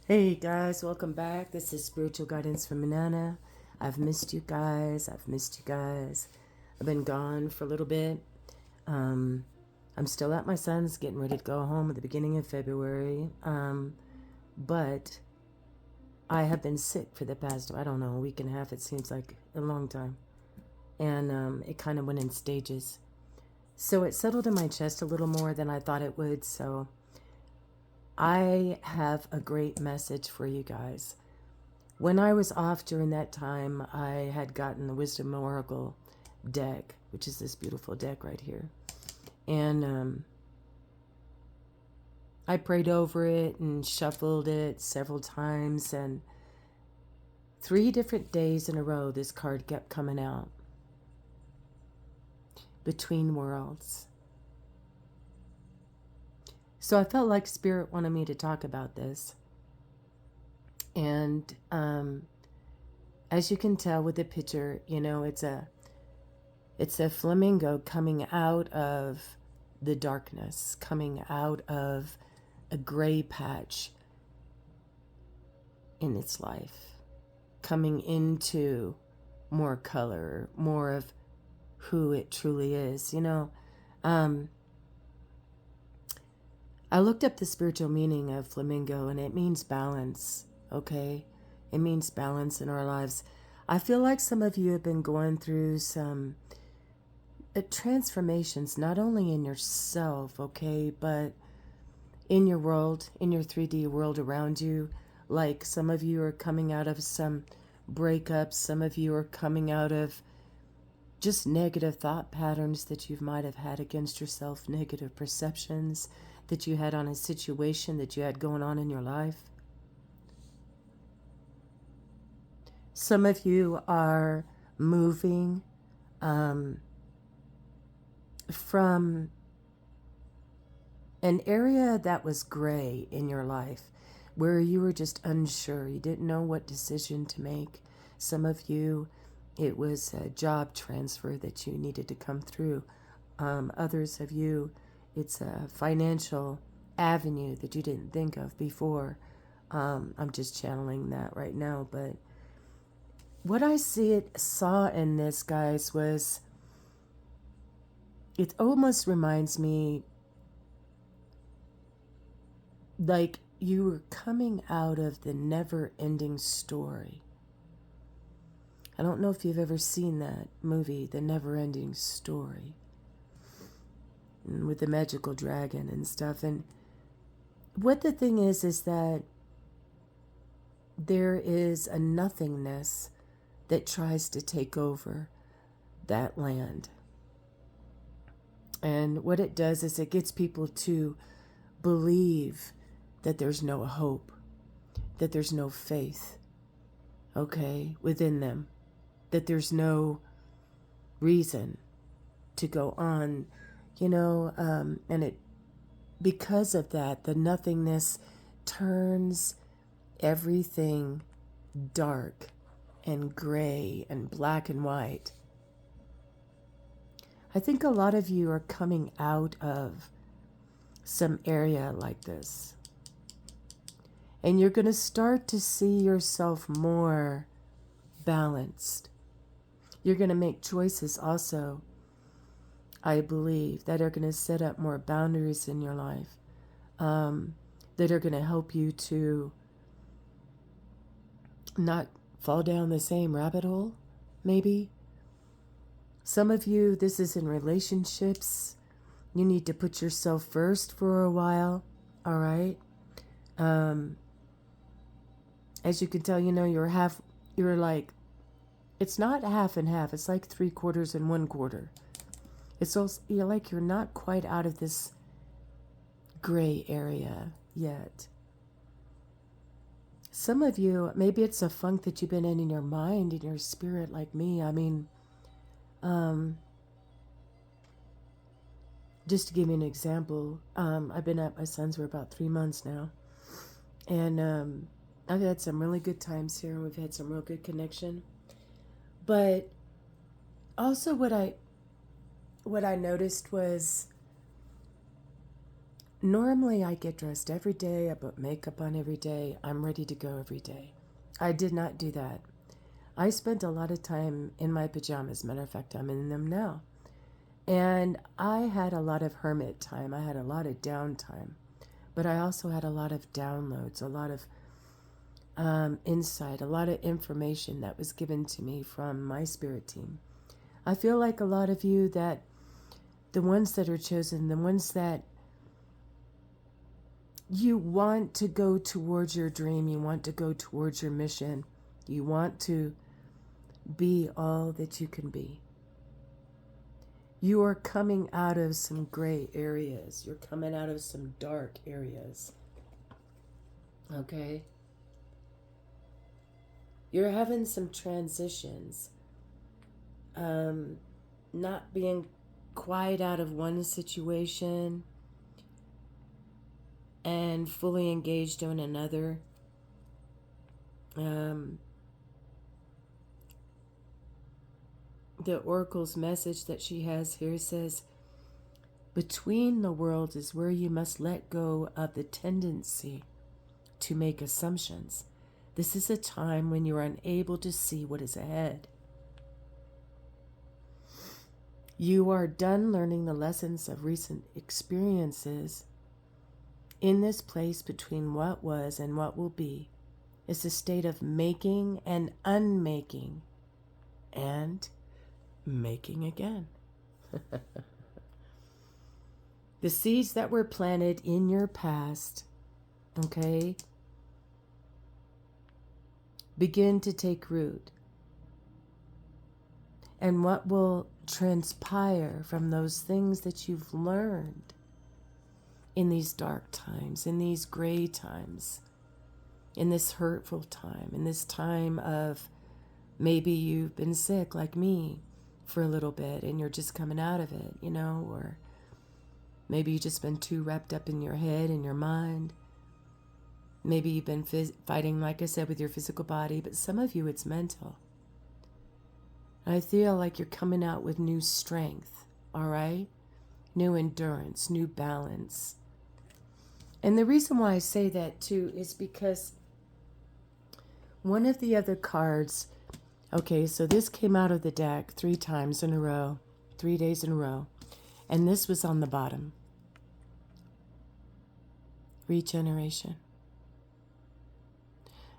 Hey guys, welcome back. This is Spiritual Guidance from Nana. I've missed you guys. I've been gone for a little bit. Um, I'm still at my son's, getting ready to go home at the beginning of February. But I have been sick for the past, I don't know, a week and a half. It seems like a long time. And it kind of went in stages. So it settled in my chest a little more than I thought it would. So I have a great message for you guys. When I was off during that time, I had gotten the Wisdom Oracle deck, which is this beautiful deck right here. And I prayed over it and shuffled it several times. And 3 different days in a row, this card kept coming out. Between Worlds. So I felt like Spirit wanted me to talk about this. And as you can tell with the picture, it's a flamingo coming out of the darkness, coming out of a gray patch in its life, coming into more color, more of who it truly is. I looked up the spiritual meaning of flamingo, and it means balance, okay? It means balance in our lives. I feel like some of you have been going through some transformations, not only in yourself, okay, but in your world, in your 3D world around you. Like some of you are coming out of some breakups, some of you are coming out of just negative thought patterns that you might have had against yourself, negative perceptions that you had on a situation that you had going on in your life. Some of you are moving from an area that was gray in your life where you were just unsure. You didn't know what decision to make. Some of you, it was a job transfer that you needed to come through. Others of you, it's a financial avenue that you didn't think of before. I'm just channeling that right now. But what I saw in this, guys, was it almost reminds me like you were coming out of the never-ending story. I don't know if you've ever seen that movie, The Never-Ending Story, with the magical dragon and stuff. And what the thing is that there is a nothingness that tries to take over that land. And what it does is it gets people to believe that there's no hope, that there's no faith, okay, within them, that there's no reason to go on, and it, because of that, the nothingness turns everything dark and gray and black and white. I think a lot of you are coming out of some area like this. And you're going to start to see yourself more balanced. You're going to make choices also, I believe, that are going to set up more boundaries in your life, that are going to help you to not fall down the same rabbit hole, maybe. Some of you, this is in relationships. You need to put yourself first for a while, all right? As you can tell, you're like, it's not half and half. It's like 3/4 and 1/4. It's also, you're not quite out of this gray area yet. Some of you, maybe it's a funk that you've been in your mind, in your spirit, like me. I mean, just to give you an example, I've been at my son's for about 3 months now. And I've had some really good times here. We've had some real good connection. But also what I noticed was Normally, I get dressed every day, I put makeup on every day, I'm ready to go every day. I did not do that. I spent a lot of time in my pajamas. Matter of fact, I'm in them now. And I had a lot of hermit time. I had a lot of downtime. But I also had a lot of downloads, a lot of insight, a lot of information that was given to me from my spirit team. I feel like a lot of you that the ones that are chosen, the ones that you want to go towards your dream, you want to go towards your mission, you want to be all that you can be. You are coming out of some gray areas. You're coming out of some dark areas. Okay? You're having some transitions. Not being quiet out of one situation and fully engaged in another. The oracle's message that she has here says, between the worlds is where you must let go of the tendency to make assumptions. This is a time when you are unable to see what is ahead. You are done learning the lessons of recent experiences. In this place between what was and what will be is a state of making and unmaking and making again. The seeds that were planted in your past, okay, begin to take root. And what will transpire from those things that you've learned in these dark times, in these gray times, in this hurtful time, in this time of maybe you've been sick like me for a little bit and you're just coming out of it, you know, or maybe you've just been too wrapped up in your head and your mind. Maybe you've been fighting, like I said, with your physical body, but some of you it's mental. I feel like you're coming out with new strength, all right? New endurance, new balance. And the reason why I say that too is because one of the other cards, okay, so this came out of the deck 3 times in a row, 3 days in a row, and this was on the bottom. Regeneration.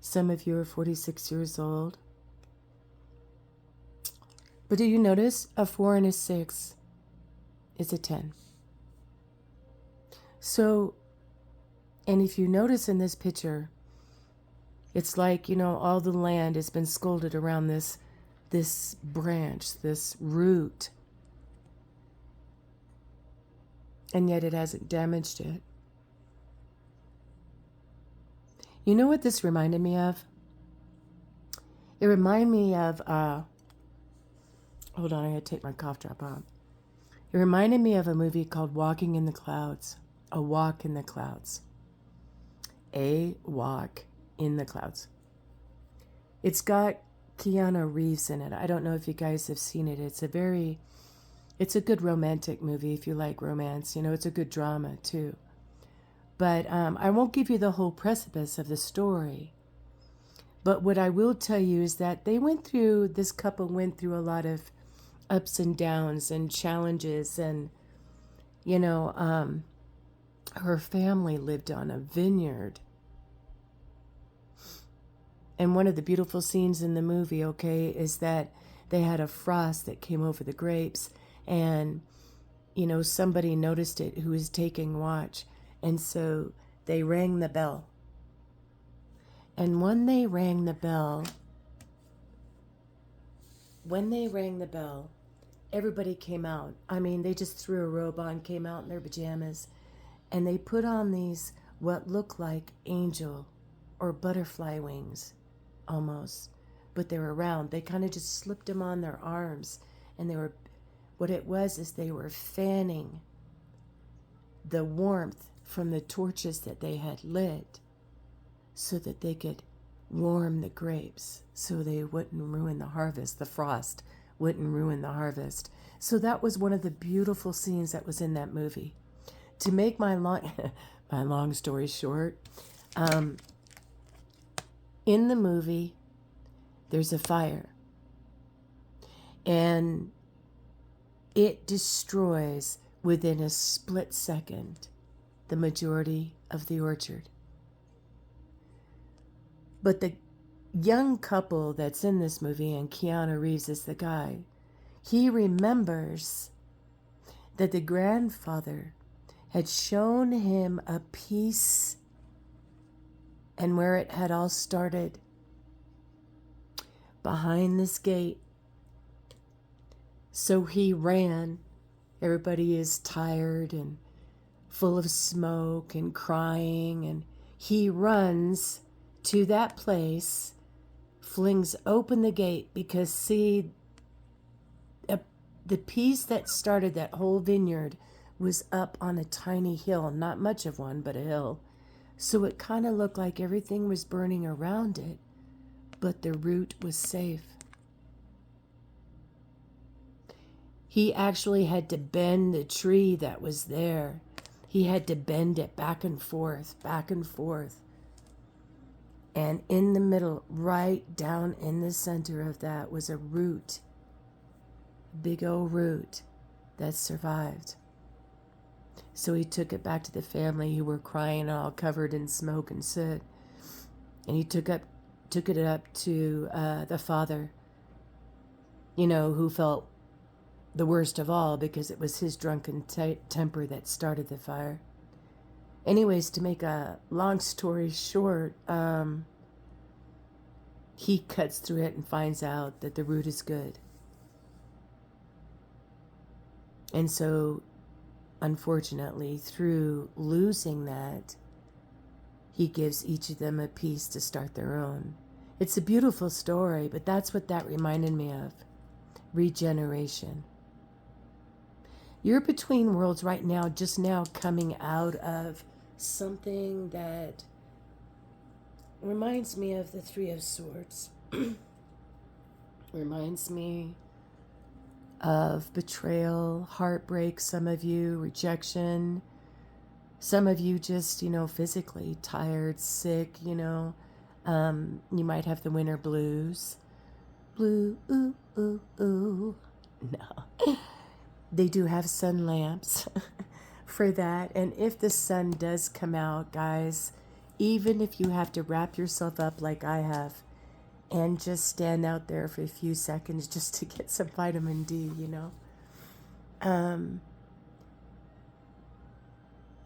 Some of you are 46 years old. But do you notice a 4 and a 6 is a 10? So, and if you notice in this picture, it's like, you know, all the land has been scolded around this branch, this root. And yet it hasn't damaged it. You know what this reminded me of? It reminded me of, hold on, I gotta take my cough drop off. It reminded me of a movie called Walking in the Clouds. A Walk in the Clouds. A Walk in the Clouds. It's got Keanu Reeves in it. I don't know if you guys have seen it. It's a good romantic movie if you like romance. You know, it's a good drama too. But I won't give you the whole precipice of the story. But what I will tell you is that this couple went through a lot of ups and downs and challenges. And, you know, her family lived on a vineyard. And one of the beautiful scenes in the movie, okay, is that they had a frost that came over the grapes. And, you know, somebody noticed it who was taking watch. And so they rang the bell. And when they rang the bell, everybody came out. I mean, they just threw a robe on, came out in their pajamas, and they put on these, what looked like angel or butterfly wings, almost. But they were round. They kind of just slipped them on their arms. And what it was is they were fanning the warmth from the torches that they had lit so that they could warm the grapes so they wouldn't ruin the harvest. The frost wouldn't ruin the harvest. So that was one of the beautiful scenes that was in that movie. To make my long, my long story short, in the movie, there's a fire. And it destroys within a split second the majority of the orchard. But the young couple that's in this movie, and Keanu Reeves is the guy, he remembers that the grandfather had shown him a piece and where it had all started behind this gate. So he ran. Everybody is tired and full of smoke and crying, and he runs to that place, flings open the gate, because see, the piece that started that whole vineyard was up on a tiny hill, not much of one, but a hill. So it kind of looked like everything was burning around it, but the root was safe. He actually had to bend the tree that was there. He had to bend it back and forth, back and forth. And in the middle, right down in the center of that, was a root, a big old root that survived. So he took it back to the family, who were crying, all covered in smoke and soot. And he took it up to the father, who felt the worst of all, because it was his drunken temper that started the fire. Anyways, to make a long story short, he cuts through it and finds out that the root is good. And so, unfortunately, through losing that, he gives each of them a piece to start their own. It's a beautiful story, but that's what that reminded me of. Regeneration. You're between worlds right now, just now coming out of something that reminds me of the Three of Swords. Reminds me of betrayal, heartbreak, some of you, rejection. Some of you just, physically tired, sick, you might have the winter blues. Blue, ooh, ooh, ooh. No. They do have sun lamps for that. And if the sun does come out, guys, even if you have to wrap yourself up like I have and just stand out there for a few seconds just to get some vitamin D,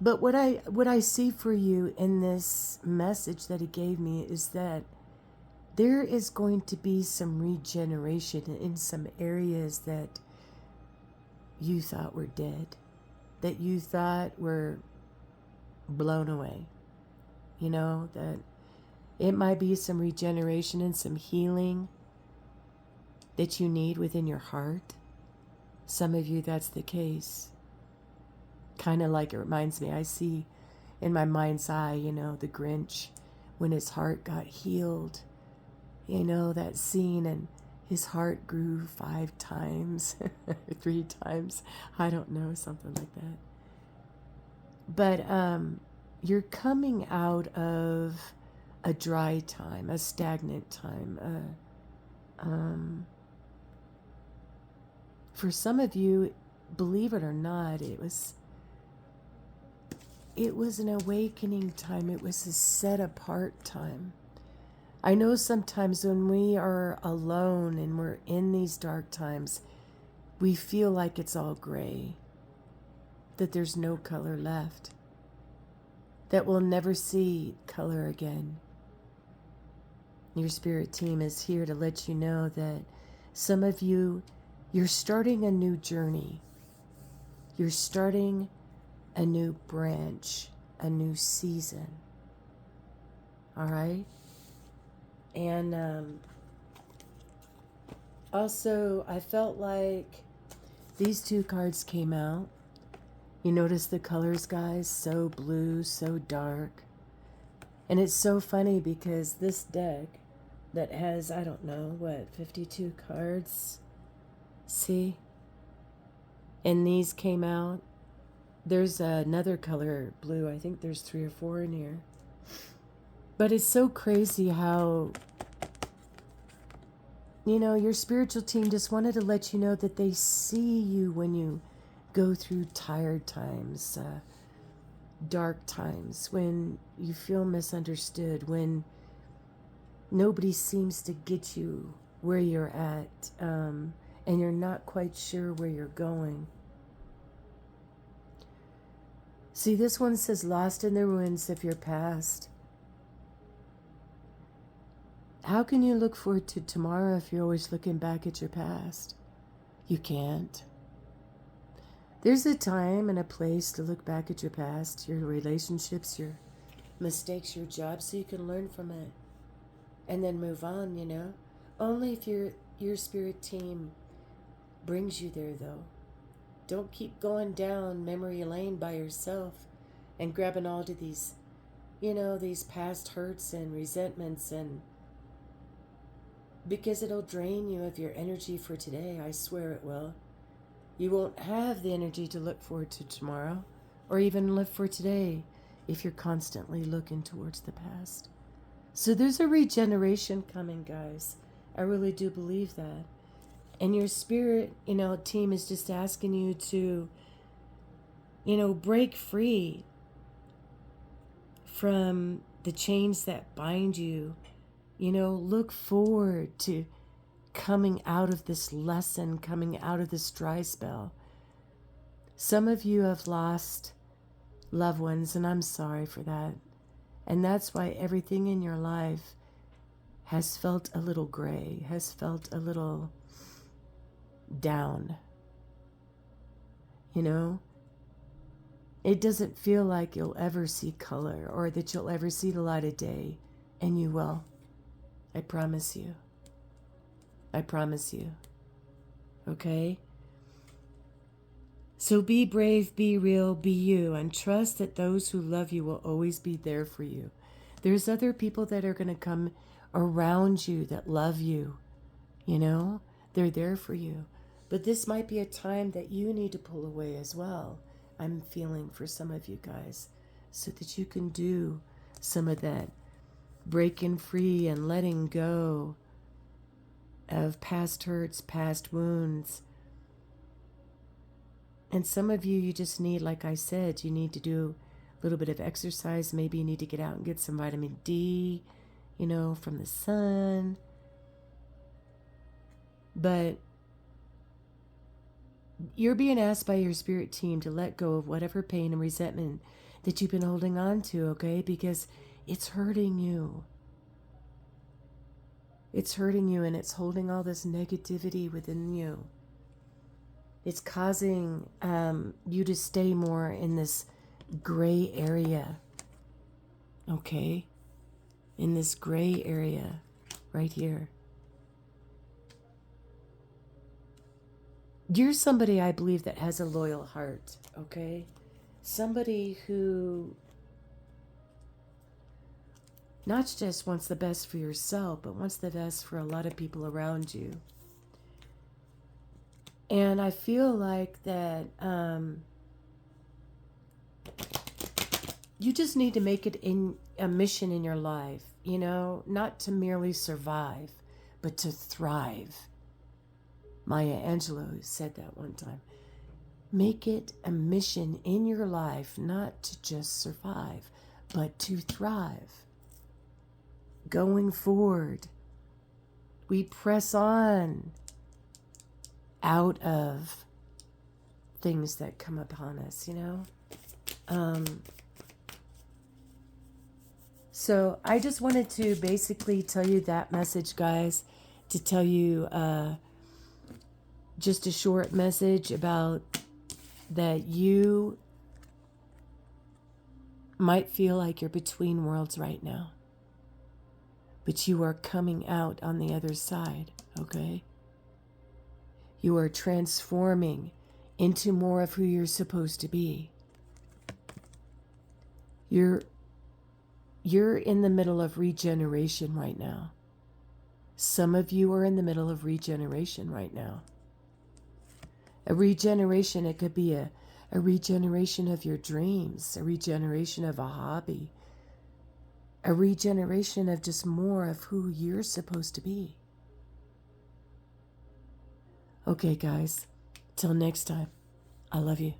But what I see for you in this message that he gave me is that there is going to be some regeneration in some areas that you thought were dead, that you thought were blown away. That it might be some regeneration and some healing that you need within your heart. Some of you, that's the case. Kind of like it reminds me, I see in my mind's eye, the Grinch, when his heart got healed. That scene, and his heart grew 5 times, 3 times. I don't know, something like that. But you're coming out of a dry time, a stagnant time. For some of you, believe it or not, it was an awakening time. It was a set apart time. I know sometimes when we are alone and we're in these dark times, we feel like it's all gray, that there's no color left, that we'll never see color again. Your spirit team is here to let you know that some of you, you're starting a new journey. You're starting a new branch, a new season. All right? And also, I felt like these 2 cards came out. You notice the colors, guys? So blue, so dark. And it's so funny because this deck that has, 52 cards? See? And these came out. There's another color blue. I think there's 3 or 4 in here. But it's so crazy how, you know, your spiritual team just wanted to let you know that they see you when you go through tired times, dark times, when you feel misunderstood, when nobody seems to get you where you're at, and you're not quite sure where you're going. See, this one says, lost in the ruins of your past. How can you look forward to tomorrow if you're always looking back at your past? You can't. There's a time and a place to look back at your past, your relationships, your mistakes, your job, so you can learn from it and then move on, you know? Only if your spirit team brings you there, though. Don't keep going down memory lane by yourself and grabbing all to these, you know, these past hurts and resentments, and because it'll drain you of your energy for today. I swear it will. You won't have the energy to look forward to tomorrow or even live for today if you're constantly looking towards the past. So there's a regeneration coming, guys. I really do believe that. And your spirit, you know, team is just asking you to, you know, break free from the chains that bind you. You know, look forward to coming out of this lesson, coming out of this dry spell. Some of you have lost loved ones, and I'm sorry for that. And that's why everything in your life has felt a little gray, has felt a little down. You know, it doesn't feel like you'll ever see color or that you'll ever see the light of day, and you will. I promise you. I promise you. Okay? So be brave, be real, be you, and trust that those who love you will always be there for you. There's other people that are going to come around you that love you. You know? They're there for you. But this might be a time that you need to pull away as well. I'm feeling for some of you guys, so that you can do some of that breaking free and letting go of past hurts, past wounds. And some of you, you just need, like I said, you need to do a little bit of exercise. Maybe you need to get out and get some vitamin D, you know, from the sun. But you're being asked by your spirit team to let go of whatever pain and resentment that you've been holding on to, okay? Because it's hurting you. It's hurting you, and it's holding all this negativity within you. It's causing you to stay more in this gray area, okay? In this gray area right here. You're somebody, I believe, that has a loyal heart, okay? Somebody who not just wants the best for yourself, but wants the best for a lot of people around you. And I feel like that you just need to make it in a mission in your life, you know, not to merely survive, but to thrive. Maya Angelou said that one time. Make it a mission in your life, not to just survive, but to thrive. Going forward, we press on out of things that come upon us, you know? So I just wanted to basically tell you that message, guys, to tell you just a short message about that you might feel like you're between worlds right now, but you are coming out on the other side, okay? You are transforming into more of who you're supposed to be. You're in the middle of regeneration right now. Some of you are in the middle of regeneration right now. A regeneration, it could be a a regeneration of your dreams, a regeneration of a hobby, a regeneration of just more of who you're supposed to be. Okay, guys, till next time, I love you.